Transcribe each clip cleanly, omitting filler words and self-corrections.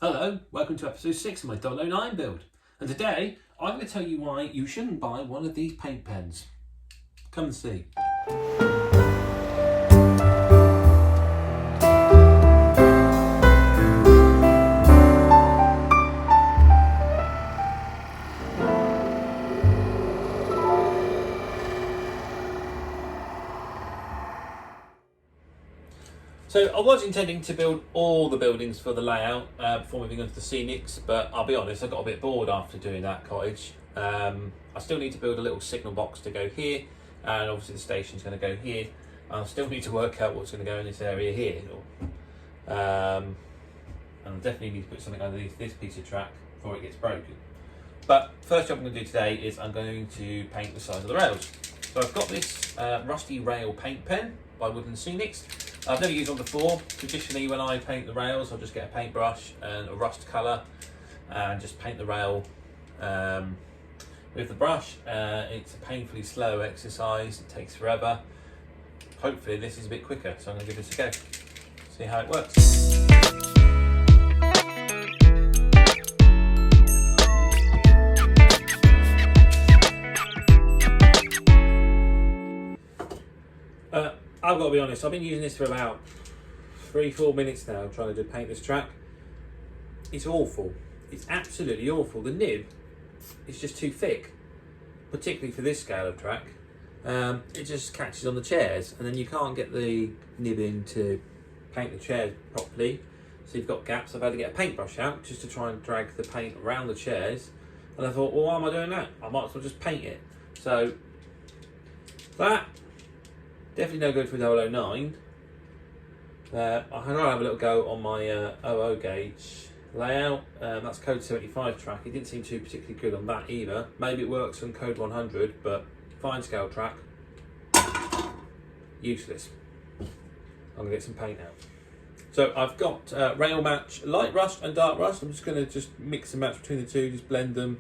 Hello, welcome to episode 6 of my OO9 build. And today, I'm going to tell you why you shouldn't buy one of these paint pens. Come and see. So I was intending to build all the buildings for the layout before moving on to the scenics, but I'll be honest, I got a bit bored after doing that cottage. I still need to build a little signal box to go here, and obviously the station's going to go here. I still need to work out what's going to go in this area here. And I definitely need to put something underneath this piece of track before it gets broken. But first job I'm going to do today is I'm going to paint the sides of the rails. So I've got this rusty rail paint pen by Woodland Scenics. I've never used one before. Traditionally, when I paint the rails, I'll just get a paintbrush and a rust colour and just paint the rail with the brush. It's a painfully slow exercise. It takes forever. Hopefully this is a bit quicker, so I'm going to give this a go. See how it works. I've got to be honest, I've been using this for about 3-4 minutes now, trying to paint this track. It's awful. It's absolutely awful. The nib is just too thick, particularly for this scale of track. It just catches on the chairs, and then you can't get the nib in to paint the chairs properly. So you've got gaps. I've had to get a paintbrush out just to try and drag the paint around the chairs. And I thought, well, why am I doing that? I might as well just paint it. So that, definitely no good for the OO9. I'm going to have a little go on my OO gauge layout. That's code 75 track. It didn't seem too particularly good on that either. Maybe it works on code 100, but fine scale track, useless. I'm going to get some paint out. So I've got rail match light rust and dark rust. I'm just going to mix and match between the two, just blend them.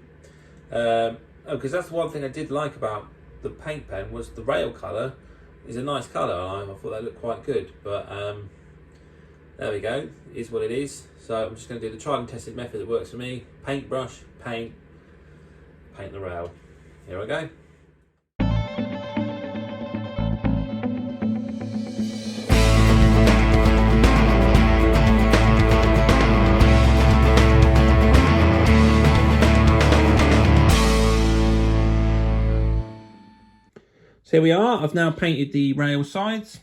Because that's the one thing I did like about the paint pen was the rail colour is a nice colour. I thought that looked quite good, but there we go, it is what it is. So I'm just going to do the tried and tested method that works for me. Paintbrush, paint the rail. Here I go. So here we are. I've now painted the rail sides.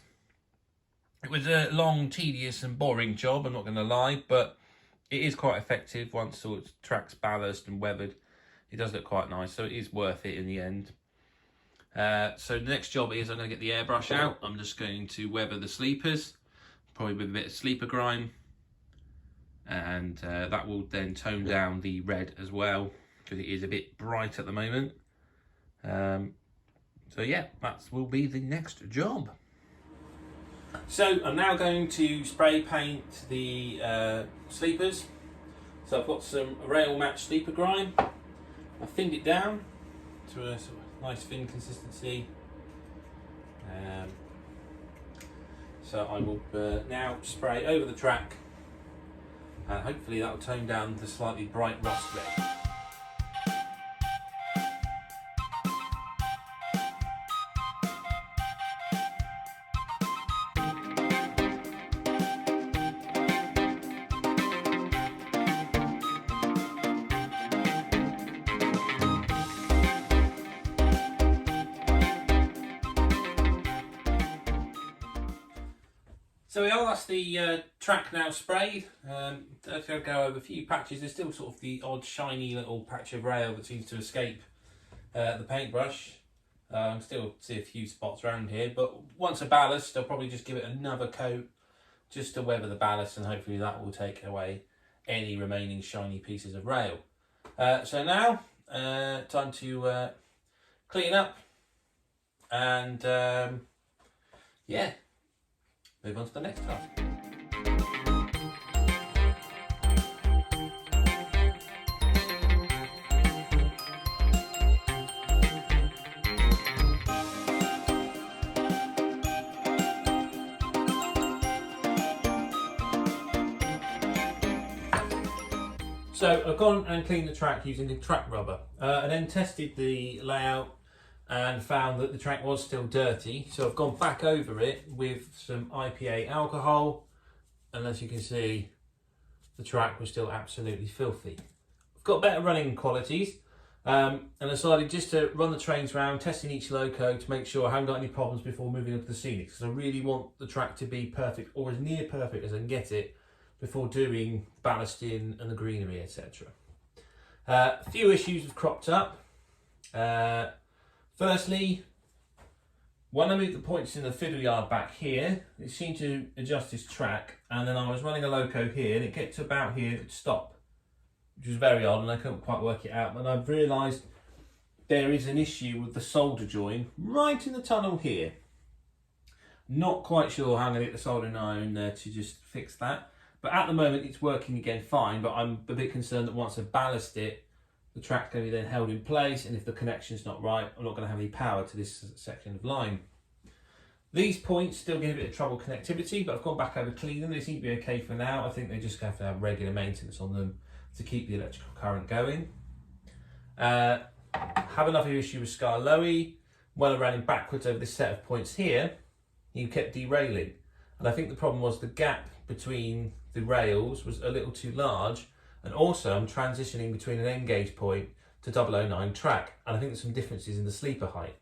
It was a long, tedious and boring job, I'm not going to lie, but it is quite effective once the track's ballasted and weathered. It does look quite nice, so it is worth it in the end. So the next job is I'm going to get the airbrush out. I'm just going to weather the sleepers, probably with a bit of sleeper grime. And that will then tone down the red as well, because it is a bit bright at the moment. So yeah, that will be the next job. So I'm now going to spray paint the sleepers. So I've got some rail match sleeper grime. I've thinned it down to a sort of nice thin consistency. So I will now spray over the track, and hopefully that will tone down the slightly bright rust red. So we are, that's the track now sprayed. I'm going to go over a few patches. There's still sort of the odd shiny little patch of rail that seems to escape the paintbrush. Still see a few spots around here, but once a ballast, I'll probably just give it another coat just to weather the ballast, and hopefully that will take away any remaining shiny pieces of rail. So now, time to clean up and yeah, move on to the next task. So I've gone and cleaned the track using the track rubber and then tested the layout and found that the track was still dirty. So I've gone back over it with some IPA alcohol, and as you can see, the track was still absolutely filthy. I've got better running qualities and I decided just to run the trains around, testing each loco to make sure I haven't got any problems before moving on to the scenics, because I really want the track to be perfect, or as near perfect as I can get it, before doing ballasting and the greenery, etc. A few issues have cropped up. Firstly, when I moved the points in the fiddle yard back here, it seemed to adjust its track, and then I was running a loco here and it get to about here, it would stop, which was very odd and I couldn't quite work it out. But I've realised there is an issue with the solder join right in the tunnel here. Not quite sure how I'm going to get the soldering iron there to just fix that. But at the moment it's working again fine, but I'm a bit concerned that once I ballast it, the track's going to be then held in place, and if the connection's not right, I'm not going to have any power to this section of line. These points still give a bit of trouble connectivity, but I've gone back over clean them. They seem to be okay for now. I think they just have to have regular maintenance on them to keep the electrical current going. Have another issue with Scar Lowy. When I ran him backwards over this set of points here, he kept derailing. And I think the problem was the gap between the rails was a little too large, and also I'm transitioning between an N-gauge point to 009 track, and I think there's some differences in the sleeper height.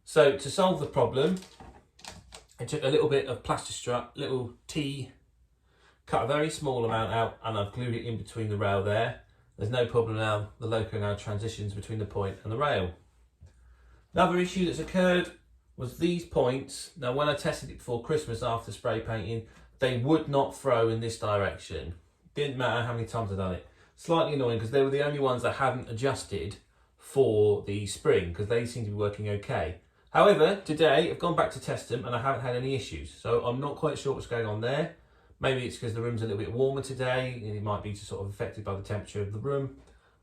So to solve the problem, I took a little bit of plaster strut, little T, cut a very small amount out, and I've glued it in between the rail there. There's no problem now, the loco now transitions between the point and the rail. Another issue that's occurred was these points. Now when I tested it before Christmas after spray painting, they would not throw in this direction. Didn't matter how many times I've done it. Slightly annoying because they were the only ones that hadn't adjusted for the spring, because they seem to be working okay. However, today I've gone back to test them and I haven't had any issues. So I'm not quite sure what's going on there. Maybe it's because the room's a little bit warmer today and it might be just sort of affected by the temperature of the room.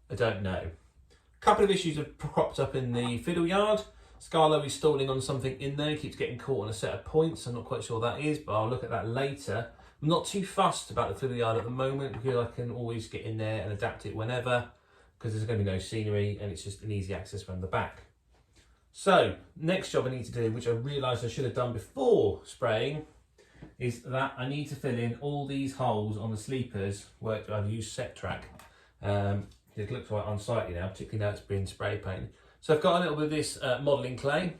I don't know. A couple of issues have cropped up in the fiddle yard. Scarlo is stalling on something in there, he keeps getting caught on a set of points. I'm not quite sure what that is, but I'll look at that later. I'm not too fussed about the fiddle yard at the moment because I can always get in there and adapt it whenever, because there's going to be no scenery and it's just an easy access from the back. So, next job I need to do, which I realised I should have done before spraying, is that I need to fill in all these holes on the sleepers where I've used set track. It looks quite unsightly now, particularly now it's been spray painted. So I've got a little bit of this modelling clay,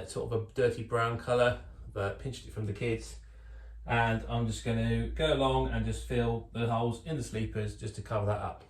sort of a dirty brown colour, but pinched it from the kids. And I'm just going to go along and just fill the holes in the sleepers just to cover that up.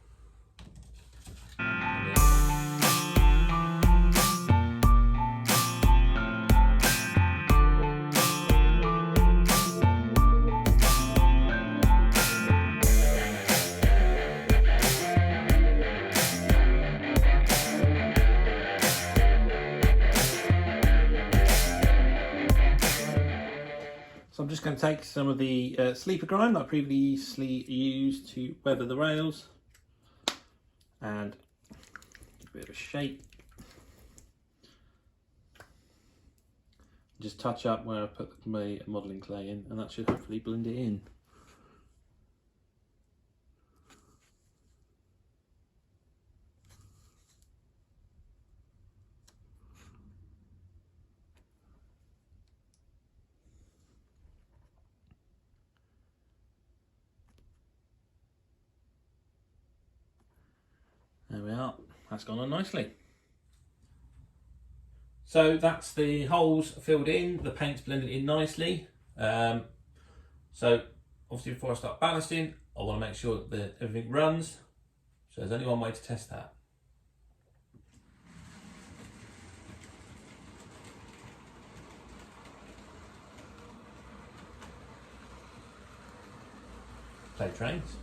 So I'm just going to take some of the sleeper grime that I previously used to weather the rails and give a bit of a shape. Just touch up where I put my modelling clay in, and that should hopefully blend it in. There we are, that's gone on nicely. So that's the holes filled in, the paint's blended in nicely. So obviously before I start ballasting, I want to make sure that everything runs. So there's only one way to test that. Play trains.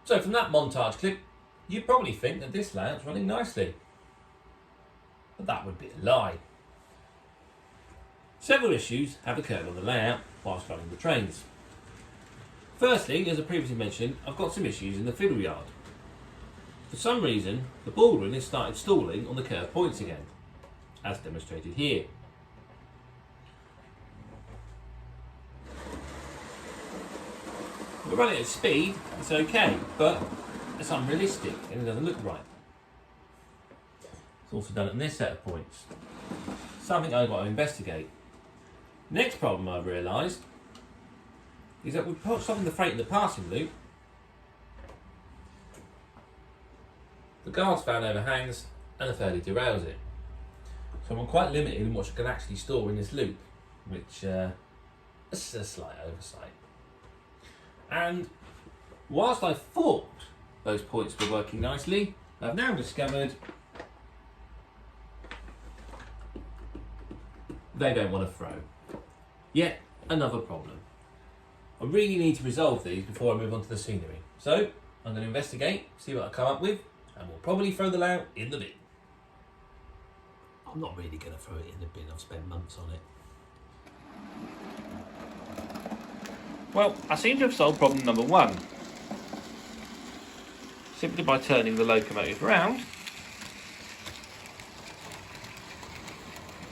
So from that montage clip, you'd probably think that this layout's running nicely. But that would be a lie. Several issues have occurred on the layout whilst running the trains. Firstly, as I previously mentioned, I've got some issues in the fiddle yard. For some reason, the bouldering has started stalling on the curved points again, as demonstrated here. We're running at speed, it's okay, but it's unrealistic and it doesn't look right. It's also done at this set of points. Something I've got to investigate. Next problem I've realised is that we've put stopping the freight in the passing loop. The guard span overhangs and the fairly derails it. So I'm quite limited in what I can actually store in this loop, which is a slight oversight. And whilst I thought those points were working nicely, I've now discovered they don't want to throw. Yet another problem. I really need to resolve these before I move on to the scenery. So I'm going to investigate, see what I come up with, and we'll probably throw the layout in the bin. I'm not really going to throw it in the bin, I've spent months on it. Well, I seem to have solved problem number one. Simply by turning the locomotive round,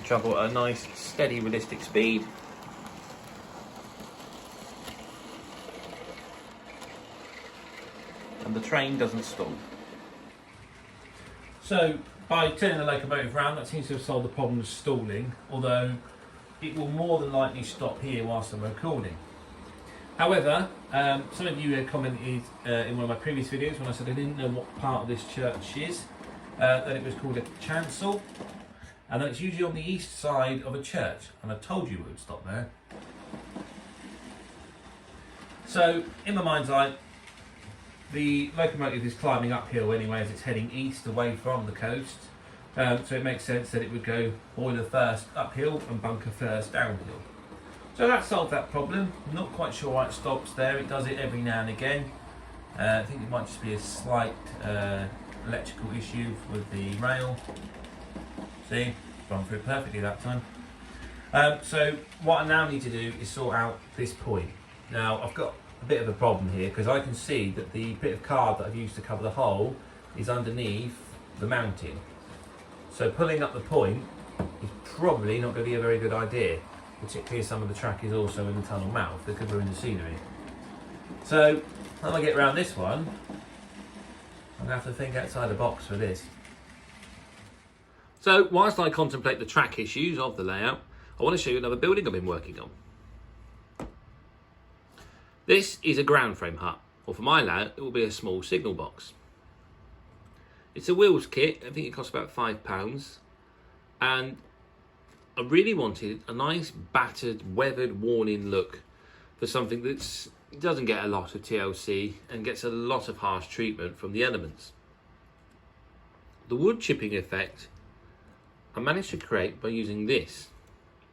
travel at a nice, steady, realistic speed. And the train doesn't stall. So, by turning the locomotive round, that seems to have solved the problem of stalling, although it will more than likely stop here whilst I'm recording. However, some of you commented in one of my previous videos when I said I didn't know what part of this church is, that it was called a chancel, and that it's usually on the east side of a church, and I told you it would stop there. So, in my mind's eye, the locomotive is climbing uphill anyway as it's heading east away from the coast, so it makes sense that it would go boiler first uphill and bunker first downhill. So that solved that problem. I'm not quite sure why it stops there. It does it every now and again. I think it might just be a slight electrical issue with the rail. See, gone through it perfectly that time. So what I now need to do is sort out this point. Now I've got a bit of a problem here because I can see that the bit of card that I've used to cover the hole is underneath the mounting. So pulling up the point is probably not going to be a very good idea, particularly as some of the track is also in the tunnel mouth that could ruin the scenery. So when I get around this one, I'm going to have to think outside the box for this. So whilst I contemplate the track issues of the layout, I want to show you another building I've been working on. This is a ground frame hut, or for my layout it will be a small signal box. It's a wheels kit, I think it costs about £5, and I really wanted a nice battered, weathered, worn-in look for something that doesn't get a lot of TLC and gets a lot of harsh treatment from the elements. The wood chipping effect I managed to create by using this,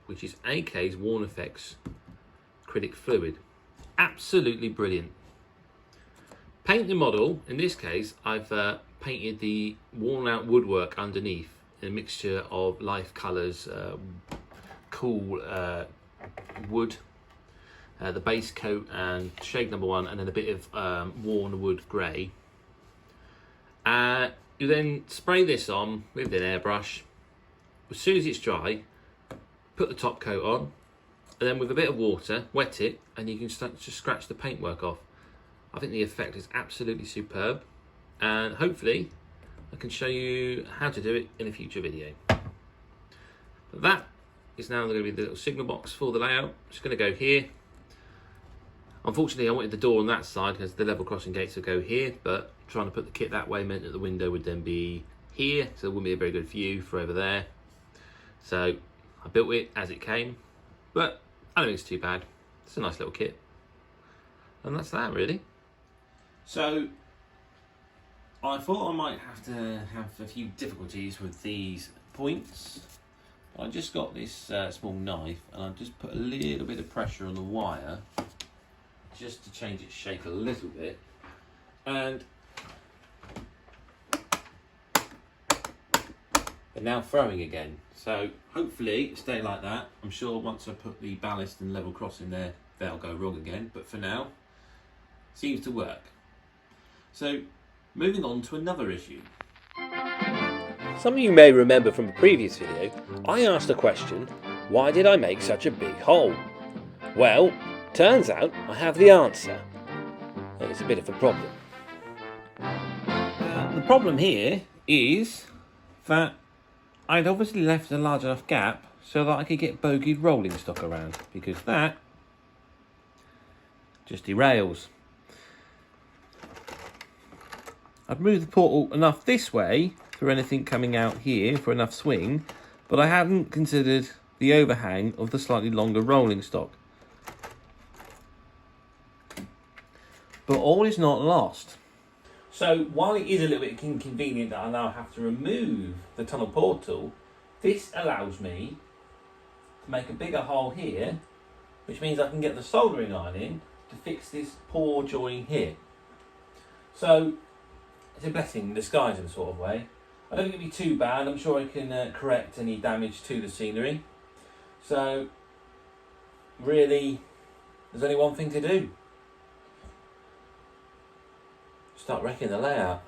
which is AK's Worn Effects acrylic fluid. Absolutely brilliant. Paint the model, in this case I've painted the worn out woodwork underneath in a mixture of life colours, cool wood, the base coat and shade number 1, and then a bit of worn wood grey. You then spray this on with an airbrush. As soon as it's dry, put the top coat on, and then with a bit of water, wet it, and you can start to scratch the paintwork off. I think the effect is absolutely superb, and hopefully I can show you how to do it in a future video. But that is now going to be the little signal box for the layout. It's going to go here. Unfortunately I wanted the door on that side because the level crossing gates will go here, but trying to put the kit that way meant that the window would then be here, so it wouldn't be a very good view for over there. So I built it as it came, but I don't think it's too bad. It's a nice little kit. And that's that really. So I thought I might have to have a few difficulties with these points. I just got this small knife and I just put a little bit of pressure on the wire just to change its shape a little bit. and they're now throwing again. So hopefully stay like that. I'm sure once I put the ballast and level crossing there, they'll go wrong again. But for now, seems to work. So moving on to another issue. Some of you may remember from a previous video, I asked the question, why did I make such a big hole? Well, turns out I have the answer. And it's a bit of a problem. The problem here is that I'd obviously left a large enough gap so that I could get bogeyed rolling stock around, because that just derails. I've moved the portal enough this way for anything coming out here for enough swing, but I hadn't considered the overhang of the slightly longer rolling stock. But all is not lost. So while it is a little bit inconvenient that I now have to remove the tunnel portal, this allows me to make a bigger hole here, which means I can get the soldering iron in to fix this poor join here. So it's a blessing in disguise in a sort of way. I don't think it'll be too bad. I'm sure I can correct any damage to the scenery. So really, there's only one thing to do. Start wrecking the layout.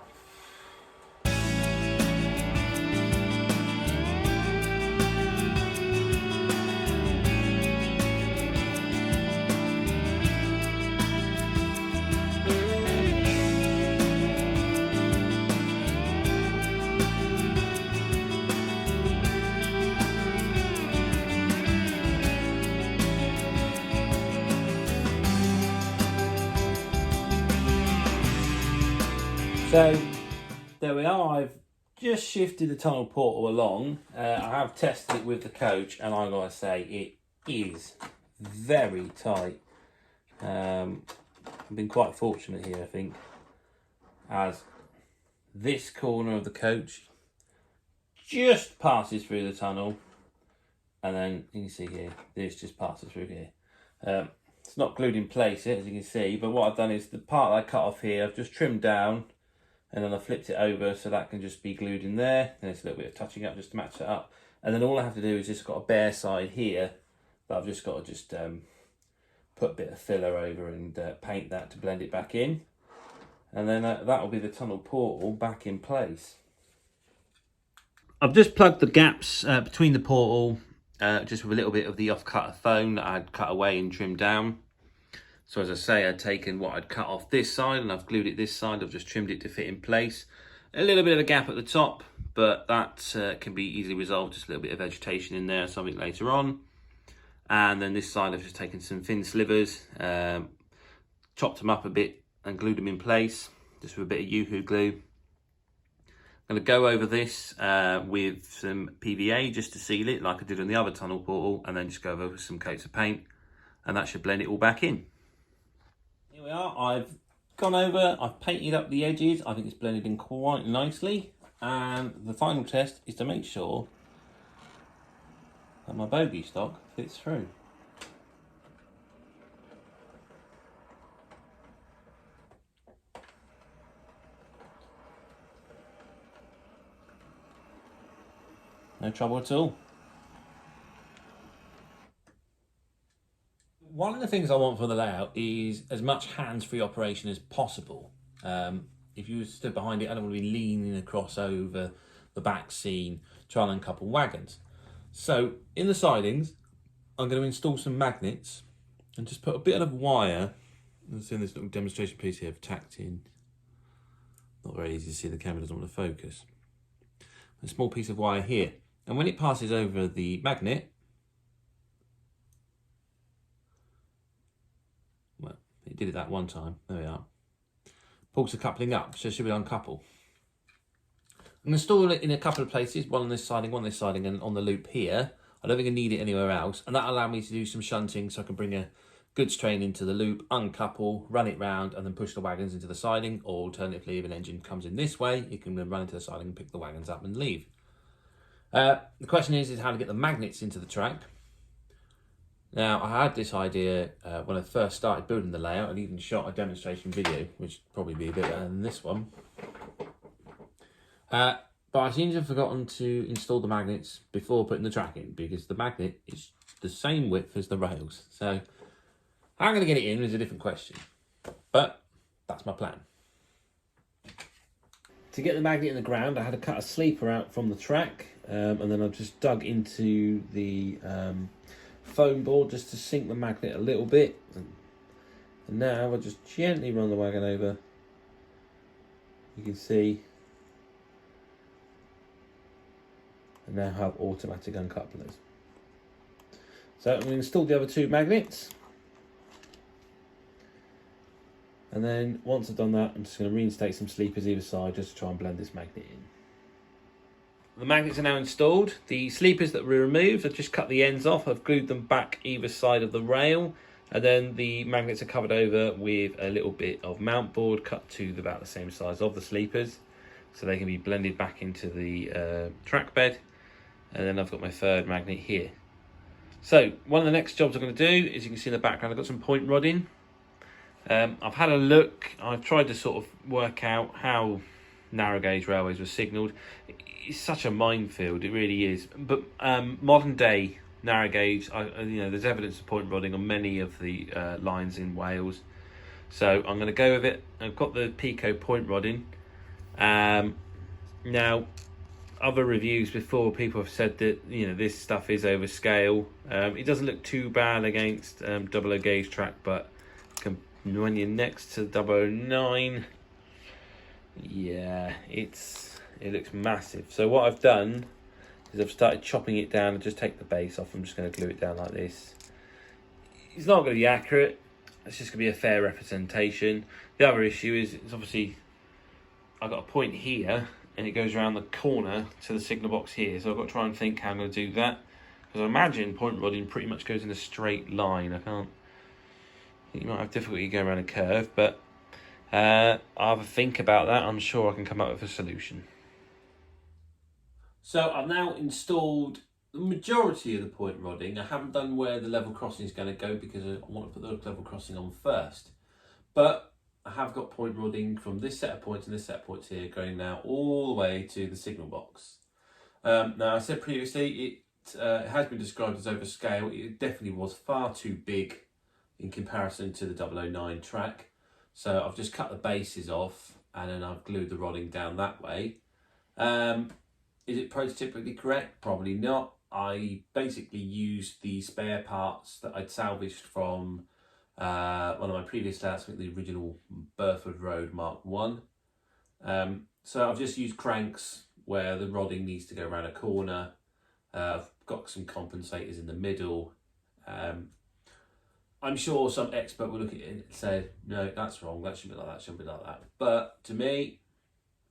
So there we are. I've just shifted the tunnel portal along. I have tested it with the coach, and I gotta say it is very tight. I've been quite fortunate here, I think, as this corner of the coach just passes through the tunnel, and then you can see here, this just passes through here. It's not glued in place yet, as you can see, but what I've done is the part that I cut off here, I've just trimmed down, and then I flipped it over so that can just be glued in there. And it's a little bit of touching up just to match it up. And then all I have to do is just got a bare side here that I've just got to just put a bit of filler over and paint that to blend it back in. And then that will be the tunnel portal back in place. I've just plugged the gaps between the portal just with a little bit of the off-cutter foam that I'd cut away and trimmed down. So as I say, I'd taken what I'd cut off this side and I've glued it this side. I've just trimmed it to fit in place. A little bit of a gap at the top, but that can be easily resolved. Just a little bit of vegetation in there, something later on. And then this side, I've just taken some thin slivers, chopped them up a bit and glued them in place, just with a bit of Yoo-hoo glue. I'm going to go over this with some PVA just to seal it, like I did on the other tunnel portal, and then just go over with some coats of paint, and that should blend it all back in. Here we are. I've gone over, I've painted up the edges. I think it's blended in quite nicely. And the final test is to make sure that my bogey stock fits through. No trouble at all. One of the things I want for the layout is as much hands-free operation as possible. If you stood behind it, I don't want to be leaning across over the back scene trying to uncouple wagons. So in the sidings, I'm going to install some magnets and just put a bit of wire. I'm seeing this little demonstration piece here of tacked in. Not very easy to see, the camera doesn't want to focus. A small piece of wire here. And when it passes over the magnet, well, it did it that one time, there we are, pulls the coupling up, so it should be uncouple. I'm going to install it in a couple of places, one on this siding, and on the loop here. I don't think I need it anywhere else, and that'll allow me to do some shunting so I can bring a goods train into the loop, uncouple, run it round, and then push the wagons into the siding, or alternatively, if an engine comes in this way, you can then run into the siding and pick the wagons up and leave. The question is how to get the magnets into the track. Now, I had this idea when I first started building the layout and even shot a demonstration video, which would probably be a bit better than this one. But I seem to have forgotten to install the magnets before putting the track in, because the magnet is the same width as the rails. So how I'm going to get it in is a different question, but that's my plan. To get the magnet in the ground, I had to cut a sleeper out from the track, and then I just dug into the foam board just to sink the magnet a little bit. And now I'll just gently run the wagon over. You can see. And now have automatic uncouplers. So I'm going to install the other two magnets. And then once I've done that, I'm just going to reinstate some sleepers either side just to try and blend this magnet in. The magnets are now installed. The sleepers that were removed, I've just cut the ends off. I've glued them back either side of the rail. And then the magnets are covered over with a little bit of mount board cut to about the same size of the sleepers, so they can be blended back into the track bed. And then I've got my third magnet here. So one of the next jobs I'm going to do is, you can see in the background, I've got some point rodding. I've had a look. I've tried to sort of work out how narrow gauge railways were signalled. It's such a minefield, it really is. But modern day narrow gauge, there's evidence of point rodding on many of the lines in Wales. So I'm going to go with it. I've got the Pico point rodding. Now, other reviews before, people have said that this stuff is overscale. It doesn't look too bad against double O gauge track, but when you're next to 009, yeah, it looks massive. So what I've done is I've started chopping it down and just take the base off. I'm just going to glue it down like this. It's not going to be accurate. It's just going to be a fair representation. The other issue is, it's obviously I've got a point here and it goes around the corner to the signal box here. So I've got to try and think how I'm going to do that, because I imagine point rodding pretty much goes in a straight line. You might have difficulty going around a curve, but I'll have a think about that. I'm sure I can come up with a solution. So I've now installed the majority of the point rodding. I haven't done where the level crossing is going to go, because I want to put the level crossing on first. But I have got point rodding from this set of points and this set of points here going now all the way to the signal box. Now, I said previously it has been described as overscale. It definitely was far too big in comparison to the 009 track. So I've just cut the bases off and then I've glued the rodding down that way. Is it prototypically correct? Probably not. I basically used the spare parts that I'd salvaged from one of my previous layouts, I think the original Burford Road Mark 1. So I've just used cranks where the rodding needs to go around a corner. I've got some compensators in the middle. I'm sure some expert will look at it and say, no, that's wrong, that should be like that, shouldn't be like that. But to me,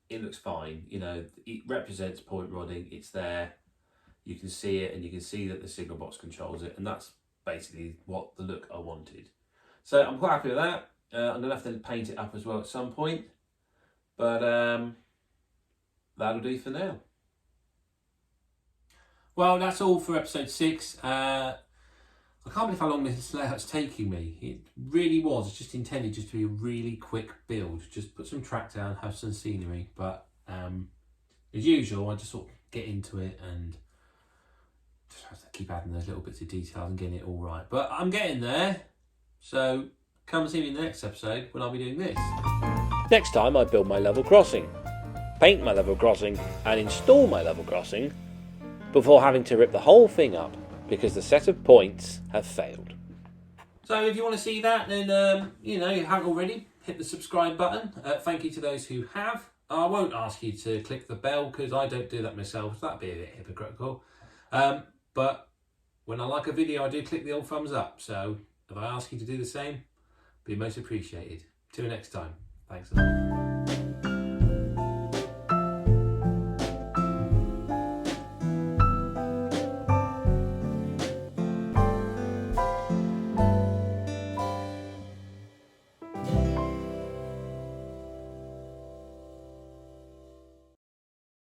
it looks fine. It represents point rodding, it's there, you can see it, and you can see that the signal box controls it, and that's basically what the look I wanted. So I'm quite happy with that. I'm going to have to paint it up as well at some point, but that'll do for now. Well, that's all for episode 6. I can't believe how long this layout's taking me. It really was just intended just to be a really quick build. Just put some track down, have some scenery. But as usual, I just sort of get into it and just have to keep adding those little bits of detail and getting it all right. But I'm getting there. So come and see me in the next episode when I'll be doing this. Next time I build my level crossing, paint my level crossing and install my level crossing before having to rip the whole thing up because the set of points have failed. So if you want to see that, then, you haven't already, hit the subscribe button. Thank you to those who have. I won't ask you to click the bell because I don't do that myself. So that'd be a bit hypocritical. But when I like a video, I do click the old thumbs up. So if I ask you to do the same, be most appreciated. Till next time. Thanks a lot.